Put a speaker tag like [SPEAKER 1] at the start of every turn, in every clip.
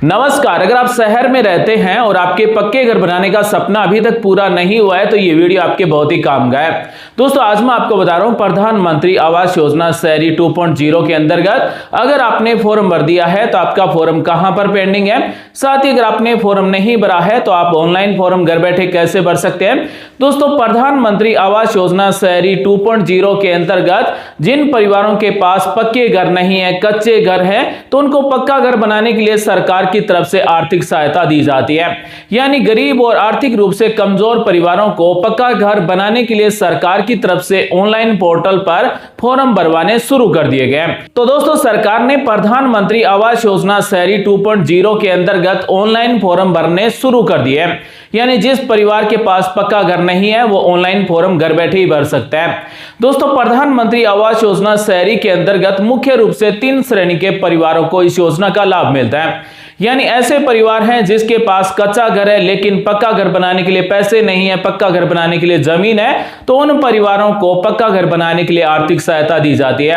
[SPEAKER 1] नमस्कार। अगर आप शहर में रहते हैं और आपके पक्के घर बनाने का सपना अभी तक पूरा नहीं हुआ है तो ये वीडियो आपके बहुत ही काम का है। दोस्तों आज मैं आपको बता रहा हूं प्रधानमंत्री आवास योजना शहरी 2.0 के अंतर्गत अगर आपने फॉर्म भर दिया है तो आपका फॉर्म कहां पर पेंडिंग है, साथ ही अगर आपने फॉर्म नहीं भरा है तो आप ऑनलाइन फॉर्म घर बैठे कैसे भर सकते हैं। दोस्तों प्रधानमंत्री आवास योजना शहरी 2.0 के अंतर्गत जिन परिवारों के पास पक्के घर नहीं है, कच्चे घर है, तो उनको पक्का घर बनाने के लिए सरकार की तरफ से आर्थिक सहायता दी जाती है। यानी गरीब और आर्थिक रूप से कमजोर परिवारों को पक्का घर बनाने के लिए सरकार की तरफ से ऑनलाइन पोर्टल पर फॉर्म भरवाने शुरू कर दिए गए। तो दोस्तों सरकार ने प्रधानमंत्री आवास योजना शहरी 2.0 के अंतर्गत ऑनलाइन फॉर्म भरने शुरू कर दिए। यानी जिस परिवार के पास पक्का घर नहीं है वो ऑनलाइन फॉर्म घर बैठे ही भर सकता है। दोस्तों प्रधानमंत्री आवास योजना शहरी के अंतर्गत मुख्य रूप से 3 श्रेणी के परिवारों को इस योजना का लाभ मिलता है। यानी ऐसे परिवार हैं जिसके पास कच्चा घर है लेकिन पक्का घर बनाने के लिए पैसे नहीं है, पक्का घर बनाने के लिए जमीन है, तो उन परिवारों को पक्का घर बनाने के लिए आर्थिक सहायता दी जाती है।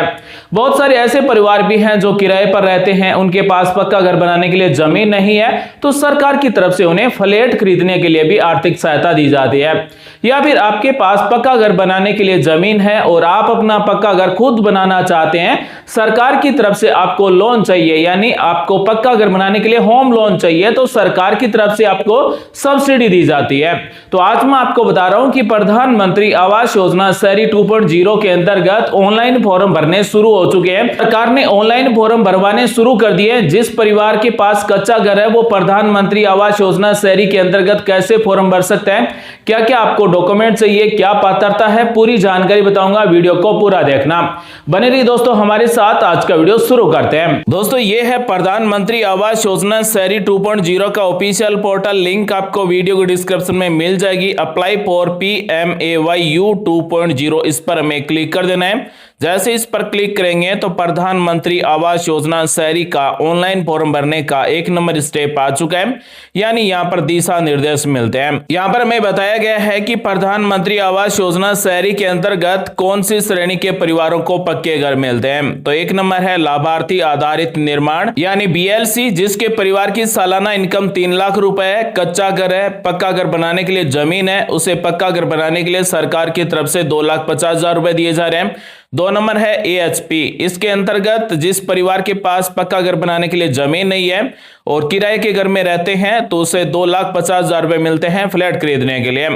[SPEAKER 1] बहुत सारे ऐसे परिवार भी हैं जो किराए पर रहते हैं, उनके पास पक्का घर बनाने के लिए जमीन नहीं है, तो सरकार की तरफ से उन्हें फ्लैट खरीदने के लिए भी आर्थिक सहायता दी जाती है। या फिर आपके पास पक्का घर बनाने के लिए जमीन है और आप अपना पक्का घर खुद बनाना चाहते हैं, सरकार की तरफ से आपको लोन चाहिए, यानी आपको पक्का घर बनाने के लिए होम लोन चाहिए, तो सरकार की तरफ से आपको सब्सिडी दी जाती है। तो आज मैं आपको बता रहा हूं कि प्रधानमंत्री आवास योजना शहरी 2.0 के अंतर्गत ऑनलाइन फॉर्म भरने शुरू हो चुके हैं। सरकार ने ऑनलाइन फॉर्म भरवाने शुरू कर दिए। जिस परिवार के पास कच्चा घर है वो प्रधानमंत्री आवास योजना शहरी के अंतर्गत कैसे फॉर्म भर सकते हैं, क्या क्या आपको डॉक्यूमेंट चाहिए, क्या पात्रता है, पूरी जानकारी बताऊंगा। वीडियो को पूरा देखना, बने रहिए दोस्तों हमारे साथ। आज का वीडियो शुरू करते हैं। दोस्तों ये है प्रधानमंत्री आवास योजना शहरी 2.0 का ऑफिशियल पोर्टल, लिंक आपको वीडियो के डिस्क्रिप्शन में मिल जाएगी। अप्लाई फॉर PMAYU 2.0 इस पर हमें क्लिक कर देना है। जैसे इस पर क्लिक करेंगे तो प्रधानमंत्री आवास योजना शहरी का ऑनलाइन फॉर्म भरने का 1 नंबर स्टेप आ चुका है। यानी यहाँ पर दिशा निर्देश मिलते हैं। यहाँ पर हमें बताया गया है कि प्रधानमंत्री आवास योजना शहरी के अंतर्गत कौन सी श्रेणी के परिवारों को पक्के घर मिलते हैं। तो 1 नंबर है लाभार्थी आधारित निर्माण यानी BLC, जिसके परिवार की सालाना इनकम 3 लाख रुपए है, कच्चा घर है, पक्का घर बनाने के लिए जमीन है, उसे पक्का घर बनाने के लिए सरकार की तरफ से 2,50,000 रुपए दिए जा रहे हैं। 2 नंबर है AHP, इसके अंतर्गत जिस परिवार के पास पक्का घर बनाने के लिए जमीन नहीं है और किराए के घर में रहते हैं तो उसे 2,50,000 रुपए मिलते हैं फ्लैट खरीदने के लिए।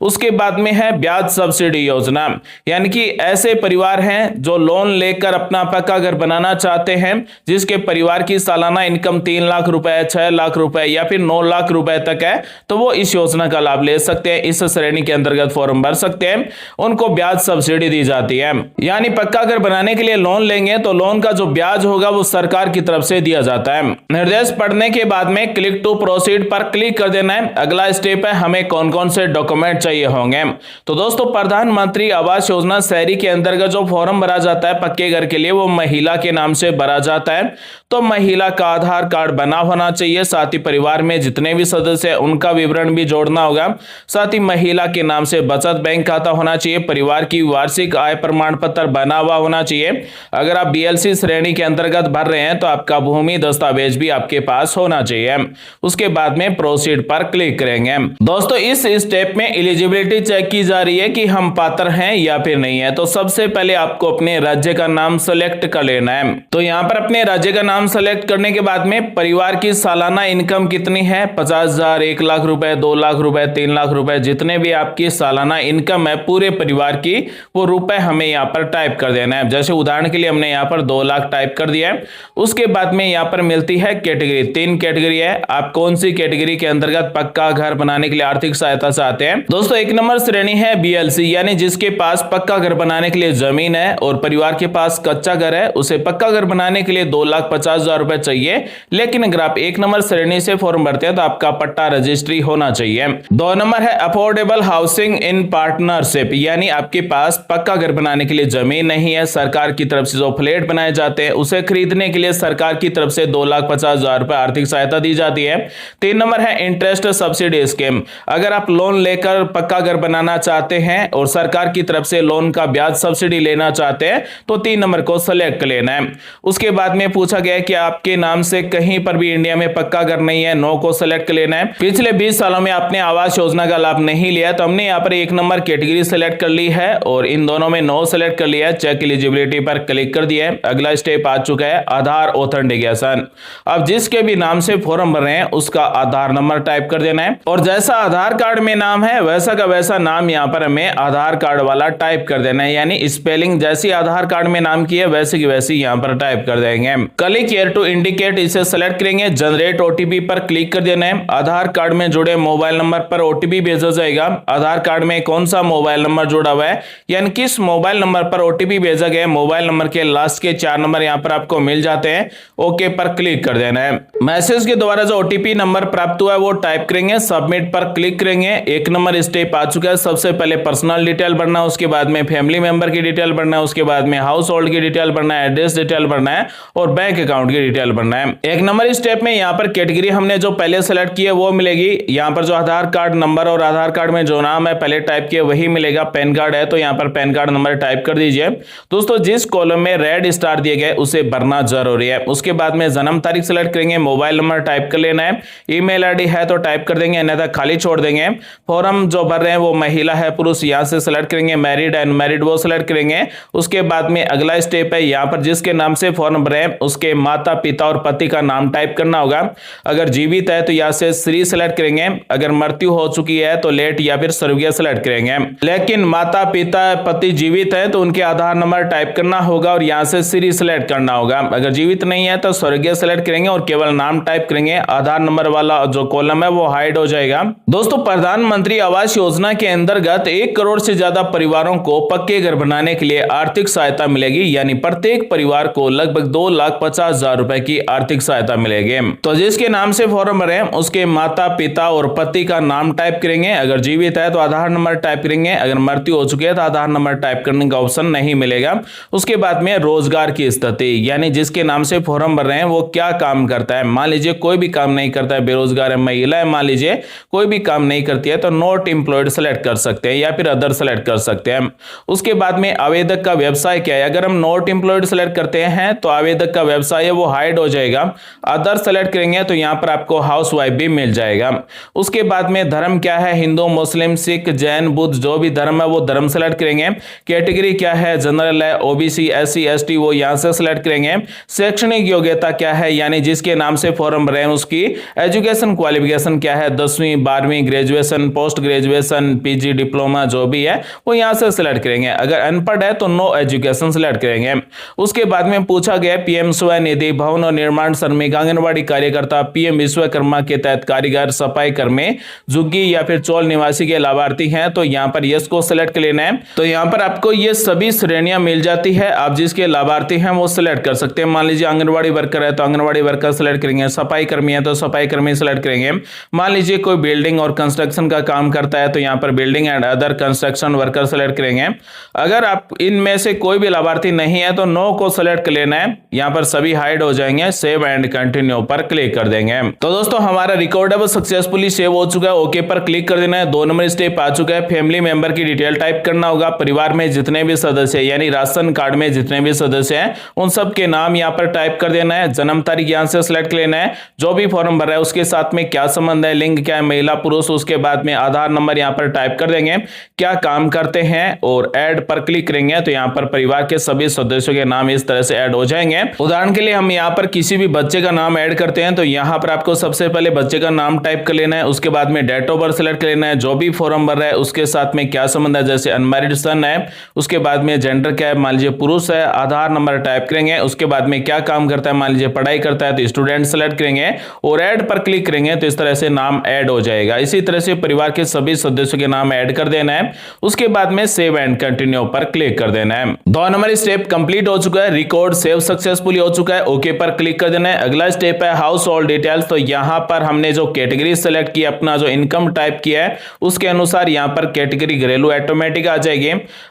[SPEAKER 1] उसके बाद में है ब्याज सब्सिडी योजना, यानी कि ऐसे परिवार हैं जो लोन लेकर अपना पक्का घर बनाना चाहते हैं, जिसके परिवार की सालाना इनकम 3 लाख रुपए, 6 लाख रुपए या फिर 9 लाख रुपए तक है, तो वो इस योजना का लाभ ले सकते हैं। इस श्रेणी के अंतर्गत फॉर्म भर सकते हैं, उनको ब्याज सब्सिडी दी जाती है। यानी पक्का घर बनाने के लिए लोन लेंगे तो लोन का जो ब्याज होगा वो सरकार की तरफ से दिया जाता है। निर्देश पढ़ने के बाद में क्लिक टू प्रोसीड पर क्लिक कर देना है। अगला स्टेप है हमें कौन कौन से डॉक्यूमेंट चाहिए होंगे। तो दोस्तों प्रधानमंत्री आवास योजना शहरी के अंतर्गत जो फॉर्म भरा जाता है पक्के घर के लिए वो महिला के नाम से भरा जाता है। तो महिला का आधार कार्ड बना होना चाहिए, साथ ही परिवार में जितने भी सदस्य हैं उनका विवरण भी जोड़ना होगा। साथ ही महिला के नाम से बचत बैंक खाता होना चाहिए, परिवार की वार्षिक आय प्रमाण पत्र बना हुआ होना चाहिए। अगर आप BLC श्रेणी के अंतर्गत भर रहे हैं तो आपका भूमि दस्तावेज भी आपके पास होना चाहिए। उसके बाद में प्रोसीड पर क्लिक करेंगे। दोस्तों इस स्टेप में एलिजिबिलिटी चेक की जा रही है कि हम पात्र हैं या फिर नहीं है। तो सबसे पहले आपको अपने राज्य का नाम सेलेक्ट कर लेना है। तो यहाँ पर अपने राज्य का नाम सेलेक्ट करने के बाद में परिवार की सालाना इनकम कितनी है, 50,000, 1 लाख रुपए, 2 लाख रुपए, 3 लाख रुपए, जितने भी आपकी सालाना इनकम है पूरे परिवार की, वो रुपए हमें यहाँ पर टाइप कर देना है। जैसे उदाहरण के लिए हमने यहाँ पर 2 लाख टाइप कर दिया है। उसके बाद में यहाँ पर मिलती है कैटेगरी, 3 कैटेगरी है। आप कौन सी कैटेगरी के अंतर्गत पक्का घर बनाने के लिए आर्थिक सहायता चाहते हैं। दोस्तों 1 नंबर श्रेणी है BLC, यानी जिसके पास पक्का घर बनाने के लिए जमीन है और परिवार के पास कच्चा घर है, उसे पक्का घर बनाने के लिए 2,50,000 रुपए चाहिए। लेकिन अगर आप 1 नंबर श्रेणी से फॉर्म भरते हैं तो आपका पट्टा रजिस्ट्री होना चाहिए। 2 नंबर है अफोर्डेबल हाउसिंग इन पार्टनरशिप, यानी आपके पास पक्का घर बनाने के लिए जमीन नहीं है, सरकार की तरफ से जो फ्लैट बनाए जाते हैं उसे खरीदने के लिए सरकार की तरफ से 2,50,000 रुपए आर्थिक सहायता दी जाती है। 3 नंबर है इंटरेस्ट सब्सिडी स्कीम। अगर आप लोन लेकर पक्का घर बनाना चाहते हैं और सरकार की तरफ से लोन का ब्याज सब्सिडी लेना चाहते हैं तो 3 नंबर को सेलेक्ट कर लेना है। उसके बाद में पूछा गया है कि आपके नाम से कहीं पर भी इंडिया में पक्का घर नहीं है, नो को सेलेक्ट कर लेना है। पिछले 20 सालों में आपने आवास योजना का लाभ नहीं लिया तो हमने यहाँ पर 1 नंबर कैटेगरी सेलेक्ट कर ली है और इन दोनों में नो सेलेक्ट कर लिया है। चेक एलिजिबिलिटी पर क्लिक कर दिया है। अगला स्टेप आ चुका है आधार ऑथेंटिकेशन। अब जिसके भी नाम से फॉर्म भर रहे हैं उसका आधार नंबर टाइप कर देना है और जैसा आधार कार्ड में नाम है वैसा का वैसा नाम यहाँ पर हमें आधार कार्ड वाला टाइप कर देना है, यानी स्पेलिंग जैसी आधार कार्ड में नाम की है वैसे की वैसी यहाँ पर टाइप कर देंगे। क्लिक हियर टू इंडिकेट, इसे सेलेक्ट करेंगे। जनरेट ओटीपी पर क्लिक कर देना है। आधार कार्ड में जुड़े मोबाइल नंबर पर ओटीपी भेजा जाएगा। आधार कार्ड में कौन सा मोबाइल नंबर जुड़ा हुआ है यानी किस मोबाइल नंबर पर ओटीपी भेजा गया, मोबाइल नंबर के लास्ट के 4 नंबर यहाँ पर आपको मिल जाते हैं। ओके पर क्लिक कर देना है। मैसेज के द्वारा जो ओटीपी नंबर प्राप्त हुआ है वो टाइप करेंगे। सबमिट पर क्लिक करेंगे। 1 नंबर स्टेप आ चुका है। सबसे पहले पर्सनल डिटेल भरना है, उसके बाद में फैमिली मेंबर की डिटेल भरना है, उसके बाद में हाउस होल्ड की डिटेल भरना है, एड्रेस डिटेल भरना है और बैंक अकाउंट की डिटेल भरना है। 1 नंबर स्टेप में यहाँ पर कैटेगरी हमने जो पहले सेलेक्ट की है वो मिलेगी। यहाँ पर जो आधार कार्ड नंबर और आधार कार्ड में जो नाम है पहले टाइप किया वही मिलेगा। पैन कार्ड है तो यहाँ पर पैन कार्ड नंबर टाइप कर दीजिए। दोस्तों जिस कॉलम में रेड स्टार दिए गए उसे भरना जरूरी है। उसके बाद में जन्म तारीख सेलेक्ट करेंगे, मोबाइल नंबर टाइप कर लेना है, ईमेल आईडी है तो टाइप कर देंगे अन्यथा खाली छोड़ देंगे। फॉर्म जो भर रहे हैं वो महिला है पुरुष यहाँ से सेलेक्ट करेंगे, मैरिड एंड मैरिड वो सेलेक्ट करेंगे। उसके बाद में अगला स्टेप है यहाँ पर जिसके नाम से फॉर्म भरे उसके माता पिता और पति का नाम टाइप करना होगा। अगर जीवित है तो यहाँ से श्री सेलेक्ट करेंगे, अगर मृत्यु हो चुकी है तो लेट या फिर स्वर्गीय सेलेक्ट करेंगे। लेकिन माता पिता पति जीवित है तो उनके आधार नंबर टाइप करना होगा और यहाँ से श्री सेलेक्ट करना होगा। अगर जीवित नहीं है तो स्वर्गीय सेलेक्ट करेंगे और केवल नाम टाइप करेंगे। आधार नंबर वाला जो कॉलम है वो हाइड हो जाएगा। दोस्तों प्रधानमंत्री आवास योजना के अंतर्गत 1 करोड़ से ज्यादा परिवारों को पक्के घर बनाने के लिए आर्थिक सहायता मिलेगी, यानी प्रत्येक परिवार को लगभग 2,50,000 रुपए की आर्थिक सहायता मिलेगी। तो जिसके नाम से फॉर्म भरे उसके माता पिता और पति का नाम टाइप करेंगे। अगर जीवित है तो आधार नंबर टाइप करेंगे, अगर मृत्यु हो चुकी है तो आधार नंबर टाइप करने का ऑप्शन नहीं मिलेगा। उसके बाद में रोजगार की स्थिति, यानी जिसके नाम से फॉर्म भर रहे हैं वो क्या काम करता है। मान लीजिए कोई भी काम नहीं करता है, बेरोजगार है, महिला है, मान लीजिए कोई भी काम नहीं करती है तो नॉट एम्प्लॉयड सेलेक्ट कर सकते हैं या फिर अदर सेलेक्ट कर सकते हैं। उसके बाद में आवेदक का व्यवसाय क्या है। अगर हम नॉट एम्प्लॉयड सेलेक्ट करते हैं तो आवेदक का व्यवसाय है वो हाइड हो जाएगा। अदर सेलेक्ट करेंगे तो यहाँ पर आपको हाउस वाइफ भी मिल जाएगा। उसके बाद में धर्म क्या है, हिंदू मुस्लिम सिख जैन बुद्ध जो भी धर्म है वो धर्म सेलेक्ट करेंगे। कैटेगरी क्या है, जनरल है, ओबीसी एससी एसटी वो यहाँ से सेलेक्ट करेंगे। शैक्षणिक योग्यता क्या है, यानी जिसके नाम से फॉर्म भरे उसकी एजुकेशन क्वालिफिकेशन क्या है, 10वीं 12वीं graduation post graduation PG diploma जो भी है वो यहाँ से सिलेक्ट करेंगे। अगर अनपढ़ है तो नो एजुकेशन सिलेक्ट करेंगे। उसके बाद में पूछा गया पीएम स्वनिधि भवन और निर्माण श्रमिक आंगनबाड़ी कार्यकर्ता पीएम विश्वकर्मा के तहत कारीगर सफाई कर्मी झुग्गी या फिर चौल निवासी के लाभार्थी हैं तो यहाँ पर यस को सिलेक्ट कर लेना है। तो यहाँ पर आपको ये सभी श्रेणियां मिल जाती है, आप जिसके लाभार्थी हैं वो सिलेक्ट कर सकते हैं। मान लीजिए आंगनबाड़ी वर्कर है तो आंगनबाड़ी वर्कर सिलेक्ट करेंगे, सफाई कर्मी है तो सफाई कर्मी सिलेक्ट करेंगे। मान लीजिए कोई बिल्डिंग और कंस्ट्रक्शन का काम करता है तो यहाँ पर building and other construction worker select करेंगे। अगर आप इनमें से कोई भी लाभार्थी नहीं है तो नो को सिलेक्ट कर लेना है। यहाँ पर सभी हाइड हो जाएंगे। सेव एंड कंटिन्यू पर क्लिक कर देंगे। तो दोस्तों हमारा रिकॉर्ड है वो सक्सेसफुली सेव हो चुका है। ओके पर क्लिक कर देना है। 2 नंबर स्टेप आ चुका है। फैमिली मेंबर की डिटेल टाइप करना होगा। परिवार में जितने भी सदस्य यानी राशन कार्ड में जितने भी सदस्य हैं उन सब के नाम यहाँ पर टाइप कर देना है। जन्म तारीख यहाँ से सिलेक्ट कर लेना है। जो भी फॉर्म भर रहा है उसके साथ में क्या संबंध है, लिंग क्या है, महिला पुरुष। उसके बाद में आधार नंबर यहाँ पर टाइप कर देंगे, क्या काम करते हैं और ऐड पर क्लिक करेंगे तो यहाँ पर परिवार के सभी सदस्यों के नाम इस तरह से ऐड हो जाएंगे। उदाहरण के लिए हम यहाँ पर किसी भी बच्चे का नाम ऐड करते हैं तो यहाँ पर आपको सबसे पहले बच्चे का नाम टाइप कर लेना है। उसके बाद में डेट ऑफ बर्थ सेलेक्ट कर लेना है। जो भी फॉर्म भर रहा है उसके साथ में क्या संबंध है, जैसे अनमैरिड सन है। उसके बाद में जेंडर क्या है, मान लीजिए पुरुष है। आधार नंबर टाइप करेंगे। उसके बाद में क्या काम करता है, मान लीजिए पढ़ाई करता है तो स्टूडेंट सेलेक्ट करेंगे और ऐड पर क्लिक करेंगे तो इस तरह से नाम ऐड हो जाएगा। इसी तरह से परिवार के सभी सदस्यों के नाम ऐड कर देना है। उसके बाद में सेव एंड कंटिन्यू पर क्लिक कर देना है। 2 नंबर स्टेप कंप्लीट हो चुका है। रिकॉर्ड सेव सक्सेसफुली हो चुका है। ओके पर क्लिक कर देना है। अगला स्टेप है हाउस होल्ड डिटेल्स। तो यहाँ पर हमने जो कैटेगरी सेलेक्ट की, अपना जो इनकम टाइप किया है उसके अनुसार यहाँ पर कैटेगरी घरेलू ऑटोमेटिक आ जाएगी।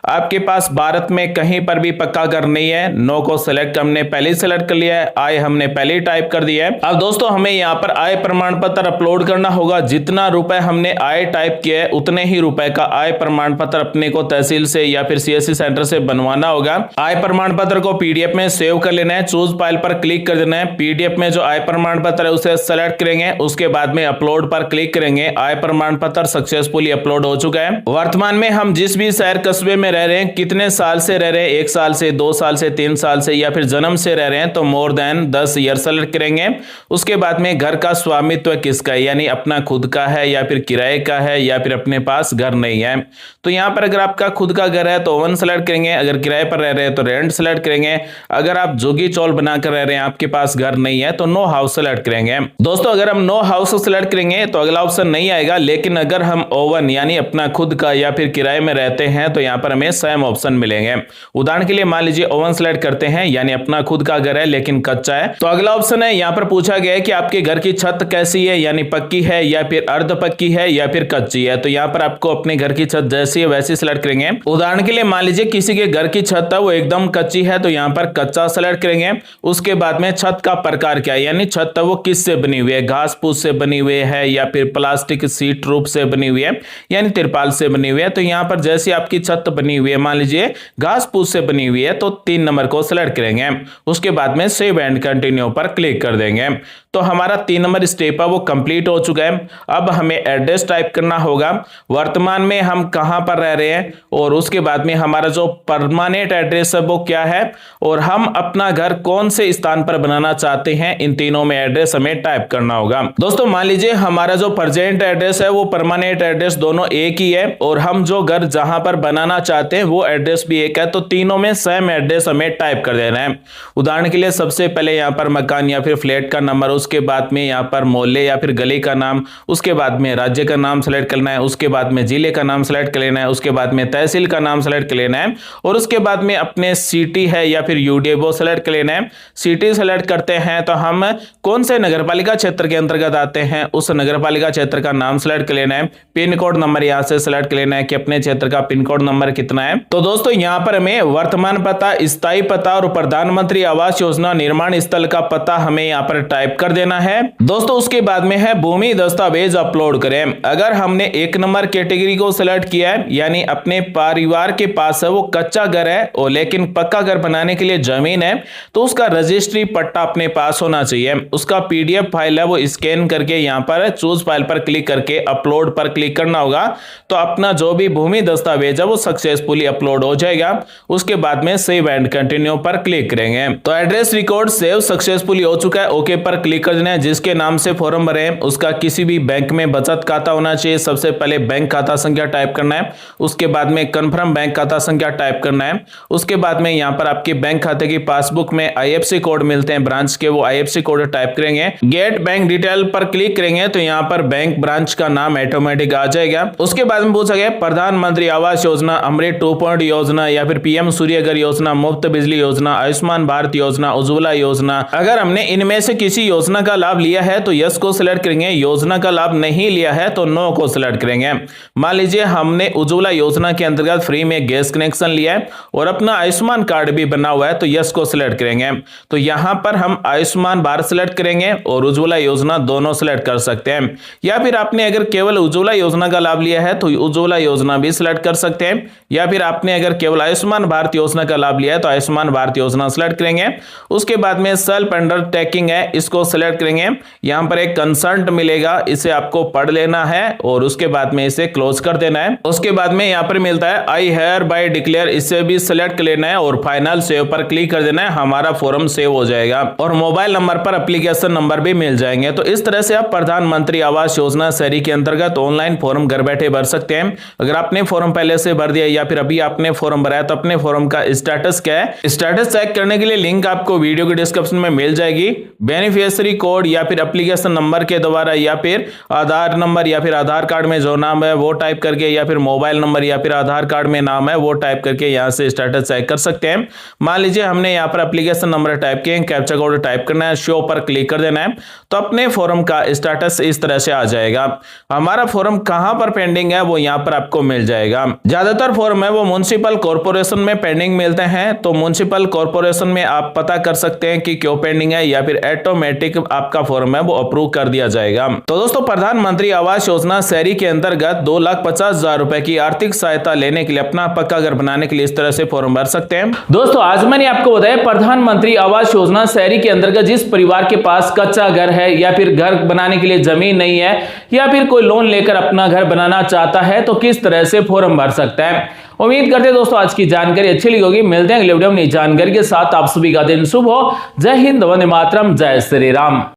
[SPEAKER 1] आपके पास भारत में कहीं पर भी पक्का घर नहीं है, नो को सिलेक्ट हमने पहले ही सिलेक्ट कर लिया है। आय हमने पहले ही टाइप कर दिया है। अब दोस्तों हमें यहाँ पर आय प्रमाण पत्र अपलोड करना होगा। जितना रुपए हमने आय टाइप किया है उतने ही रुपए का आय प्रमाण पत्र अपने को तहसील से या फिर सीएससी सेंटर से बनवाना होगा। आय प्रमाण पत्र को पीडीएफ में सेव कर लेना है, चूज फाइल पर क्लिक कर देना है। पीडीएफ में जो आय प्रमाण पत्र है उसे सेलेक्ट करेंगे, उसके बाद में अपलोड पर क्लिक करेंगे। आय प्रमाण पत्र सक्सेसफुली अपलोड हो चुका है। वर्तमान में हम जिस भी शहर कस्बे में रह रहे हैं, कितने साल से रह रहे हैं, 1 साल से, 2 साल से, 3 साल से या फिर जन्म से रह रहे हैं, तो मोर देन 10 ईयर सेलेक्ट करेंगे। उसके बाद में घर का स्वामित्व किसका है, यानी अपना खुद का है या फिर किराए का है या फिर अपने पास घर नहीं है। तो यहाँ पर अगर आपका खुद का घर है तो वन सेलेक्ट करेंगे, अगर किराए पर रह रहे हैं तो रेंट सेलेक्ट करेंगे। अगर आप झुग्गी चौल बनाकर रह रहे हैं, आपके पास घर नहीं है, तो नो हाउस सेलेक्ट करेंगे। दोस्तों अगर हम नो हाउस सेलेक्ट करेंगे तो अगला ऑप्शन नहीं आएगा, लेकिन अगर हम ओवन यानी अपना खुद का या फिर किराए में रहते हैं तो यहाँ पर हमें सेम ऑप्शन मिलेंगे। उदाहरण के लिए मान लीजिए ओवन सेलेक्ट करते हैं, यानी अपना खुद का घर है लेकिन कच्चा है, तो अगला ऑप्शन है यहाँ पर पूछा गया है कि आपके घर की छत कैसी है, यानी पक्की है या फिर अर्ध पक्की है या फिर कच्ची है। तो यहाँ पर आपको अपने घर की छत जैसी है वैसी सेलेक्ट करेंगे। उदाहरण के लिए मान लीजिए किसी के घर की छत है वो एकदम कच्ची है, तो यहाँ पर कच्चा सेलेक्ट करेंगे। उसके बाद में छत का प्रकार क्या है, यानी छत है वो किस से बनी हुई है, घास फूस से बनी हुई है या फिर प्लास्टिक सीट रूप से बनी हुई है, यानी तिरपाल से बनी हुई है। तो यहाँ पर जैसी आपकी छत बनी हुई है, मान लीजिए घास फूस से बनी हुई है, तो 3 नंबर को सेलेक्ट करेंगे। उसके बाद में सेव एंड कंटिन्यू पर क्लिक कर देंगे। तो हमारा 3 नंबर स्टेप है वो कंप्लीट हो चुका है। अब हमें एड्रेस टाइप करना होगा, वर्तमान में हम कहां पर रह रहे हैं और उसके बाद में हमारा जो परमानेंट एड्रेस है वो क्या है और हम अपना घर कौन से स्थान पर बनाना चाहते हैं। इन तीनों में एड्रेस हमें टाइप करना होगा। दोस्तों मान लीजिए हमारा जो प्रेजेंट एड्रेस है वो परमानेंट एड्रेस दोनों एक ही है और हम जो घर जहां पर बनाना चाहते हैं वो एड्रेस भी एक है, तो तीनों में सेम एड्रेस हमें टाइप कर देना है। उदाहरण के लिए सबसे पहले यहाँ पर मकान या फिर फ्लैट का नंबर, उसके बाद में यहाँ पर मोहल्ले या फिर गली का नाम, उसके बाद में राज्य का नाम सेलेक्ट करना है, उसके बाद में जिले का नाम सेलेक्ट कर लेना है, उसके बाद में तहसील का नाम सेलेक्ट कर लेना है और उसके बाद में अपने सिटी है या फिर यूडीए वो सेलेक्ट कर लेना है। सिटी सेलेक्ट करते हैं तो हम कौन से नगरपालिका क्षेत्र के अंतर्गत आते हैं उस नगरपालिका क्षेत्र का नाम सेलेक्ट कर लेना है। पिन कोड नंबर यहाँ से सेलेक्ट कर लेना है कि अपने क्षेत्र का पिन कोड नंबर कितना है। तो दोस्तों यहाँ पर हमें वर्तमान पता, स्थायी पता और प्रधानमंत्री आवास योजना निर्माण स्थल का पता हमें यहाँ पर टाइप कर देना है। दोस्तों उसके बाद में है भूमि दस्तावेज अपलोड करें। अगर हमने 1 नंबर कैटेगरी को सिलेक्ट किया है, यानी अपने परिवार के पास है वो कच्चा घर है और लेकिन पक्का घर बनाने के लिए जमीन है, तो उसका रजिस्ट्री पट्टा अपने पास होना चाहिए। उसका पीडीएफ फाइल है वो स्कैन करके यहाँ पर चूज फाइल पर क्लिक करके अपलोड पर क्लिक करना होगा, तो अपना जो भी भूमि दस्तावेज है वो सक्सेसफुली अपलोड हो जाएगा। उसके बाद में सेव एंड कंटिन्यू पर क्लिक करेंगे। तो एड्रेस रिकॉर्ड सेव सक्सेसफुली हो चुका है, ओके पर क्लिक कर देना है। जिसके नाम से फॉर्म भरे उसका किसी भी बैंक में बचत खाता होना चाहिए। सबसे पहले बैंक खाता संख्या टाइप करना है, उसके बाद में कंफर्म बैंक खाता संख्या टाइप करना है। उसके बाद में यहाँ पर आपके बैंक खाते की पासबुक में आईएफएससी कोड मिलते हैं ब्रांच के, वो आईएफएससी कोड टाइप करेंगे। गेट बैंक डिटेल पर क्लिक करेंगे तो यहाँ पर बैंक ब्रांच का नाम ऑटोमेटिक आ जाएगा। उसके बाद में पूछा गया प्रधानमंत्री आवास योजना, अमृत 2.0 योजना या फिर पीएम सूर्य घर योजना, मुफ्त बिजली योजना, आयुष्मान भारत योजना, उज्ज्वला योजना। अगर हमने इनमें से किसी योजना का लाभ लिया है तो यस को सिलेक्ट करेंगे, योजना का लाभ नहीं लिया है तो नो को सिलेक्ट करेंगे। मान लीजिए हमने उज्ज्वला योजना के अंतर्गत फ्री में गैस कनेक्शन लिया है और अपना आयुष्मान कार्ड भी बना हुआ है तो यस को सिलेक्ट करेंगे। तो यहां पर हम आयुष्मान भारत सिलेक्ट करेंगे और उज्ज्वला योजना दोनों सिलेक्ट कर सकते हैं, या फिर आपने अगर केवल उज्ज्वला योजना का लाभ लिया है तो उज्ज्वला योजना भी सिलेक्ट कर सकते हैं, या फिर आपने अगर केवल आयुष्मान भारत योजना का लाभ लिया है तो आयुष्मान भारत योजना सिलेक्ट करेंगे। उसके बाद में सेल्फ अंडरटेकिंग है, इसको सिलेक्ट करेंगे। यहां पर एक कंसर्ट मिलेगा, इसे आपको पढ़ लेना है और उसके बाद में इसे क्लोज कर देना है। उसके बाद में यहां पर मिलता है आई हेयर बाय डिक्लेयर, इसे भी सिलेक्ट कर लेना है और फाइनल सेव पर क्लिक कर देना है। हमारा फॉर्म सेव हो जाएगा और मोबाइल नंबर पर एप्लीकेशन नंबर भी मिल जाएंगे। तो इस तरह से आप प्रधानमंत्री आवास योजना शहरी के अंतर्गत ऑनलाइन फॉर्म घर बैठे भर सकते हैं। अगर आपने फॉर्म पहले से भर दिया या फिर अभी आपने फॉर्म भरा है तो अपने फॉर्म का स्टेटस क्या है, स्टेटस चेक करने के लिए लिंक आपको वीडियो के डिस्क्रिप्शन में मिल जाएगी। बेनिफिशियरी कोड या फिर एप्लीकेशन नंबर के द्वारा या फिर आधार नंबर या फिर आधार कार्ड में जो नाम है वो टाइप करके, या फिर मोबाइल नंबर या फिर आधार कार्ड में नाम है वो टाइप करके यहाँ से स्टेटस चेक कर सकते हैं। मान लीजिए हमने यहाँ पर एप्लीकेशन नंबर टाइप किए, कैप्चा कोड टाइप करना है, शो पर क्लिक कर देना है, तो अपने फॉर्म का स्टेटस इस तरह से आ जाएगा। हमारा फॉर्म कहां पर पेंडिंग है वो यहाँ पर आपको मिल जाएगा। ज्यादातर फॉर्म है वो म्युनिसिपल कॉर्पोरेशन में पेंडिंग मिलते हैं, तो म्युनिसिपल कॉर्पोरेशन में आप पता कर सकते हैं कि क्यों पेंडिंग है, या फिर ऑटोमेटिक आपका फॉर्म है वो अप्रूव कर दिया जाएगा। तो दोस्तों प्रधानमंत्री आवास योजना शहरी के अंतर्गत 2,50,000 रुपए की आर्थिक सहायता लेने के लिए अपना पक्का घर बनाने के लिए इस तरह से फॉर्म भर सकते हैं। दोस्तों आज मैंने आपको बताया प्रधानमंत्री आवास योजना शहरी के अंतर्गत जिस परिवार के पास कच्चा घर है या फिर घर बनाने के लिए जमीन नहीं है या फिर कोई लोन लेकर अपना घर बनाना चाहता है तो किस तरह से फॉर्म भर सकता है। उम्मीद करते हैं दोस्तों आज की जानकारी अच्छी लगी होगी। मिलते हैं अगले वीडियो में नई जानकारी के साथ। आप सभी का दिन शुभ हो। जय हिंद, वंदे मातरम, जय श्री राम।